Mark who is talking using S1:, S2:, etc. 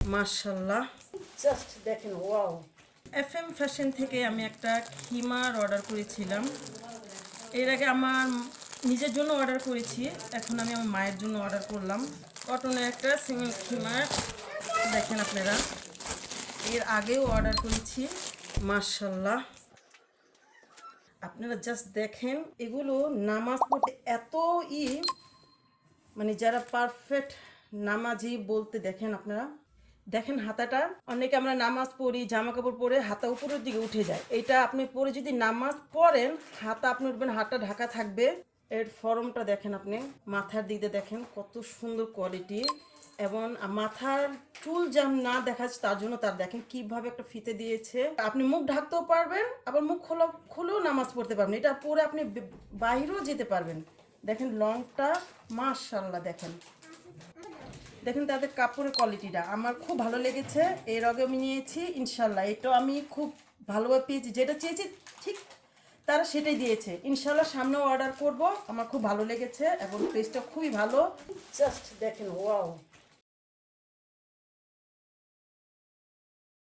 S1: মাশাআল্লাহ, জাস্ট দেখেন, wow. FM fashion থেকে আমি একটা খিমার অর্ডার করেছিলাম। এর আগে আমার নিজের জন্য অর্ডার করেছি, এখন আমি আমার মায়ের জন্য অর্ডার করলাম কটনের একটা সিঙ্গেল খিমার। দেখেন আপনারা, এর আগেও অর্ডার করেছি। মাশাআল্লাহ, আপনারা জাস্ট দেখেন, এগুলো নামাজ পড়তে এত মানে যারা পারফেক্ট নামাজি বলতে, দেখেন আপনারা, দেখেন হাতাটা। অনেকে আমরা নামাজ পড়ি, জামা কাপড় পরে হাতা উপরের দিকে উঠে যায়, এটা আপনি পরে যদি নামাজ পড়েন হাতা আপনি উঠবেন, হাতটা ঢাকা থাকবে। এর ফর্মটা দেখেন, আপনি মাথার দিক দিয়ে দেখেন কত সুন্দর কোয়ালিটি, এবং মাথার চুল যেন না দেখা যাচ্ছে তার জন্য তার দেখেন কিভাবে একটা ফিতে দিয়েছে। আপনি মুখ ঢাকতেও পারবেন, আবার মুখ খুলেও নামাজ পড়তে পারবেন, এটা পরে আপনি বাইরেও যেতে পারবেন। দেখেন লংটা, মাশাআল্লাহ। দেখেন দেখেন তাদের কাপড়ের কোয়ালিটিটা আমার খুব ভালো লেগেছে। এর আগে আমি নিয়েছি, ইনশাল্লাহ এটাও আমি খুব ভালোভাবে পেয়েছি, যেটা চেয়েছি ঠিক তারা সেটাই দিয়েছে। ইনশাল্লাহ সামনেও অর্ডার করব, আমার খুব ভালো লেগেছে এবং প্রেসটা খুবই ভালো। জাস্ট দেখেন, ওয়াও।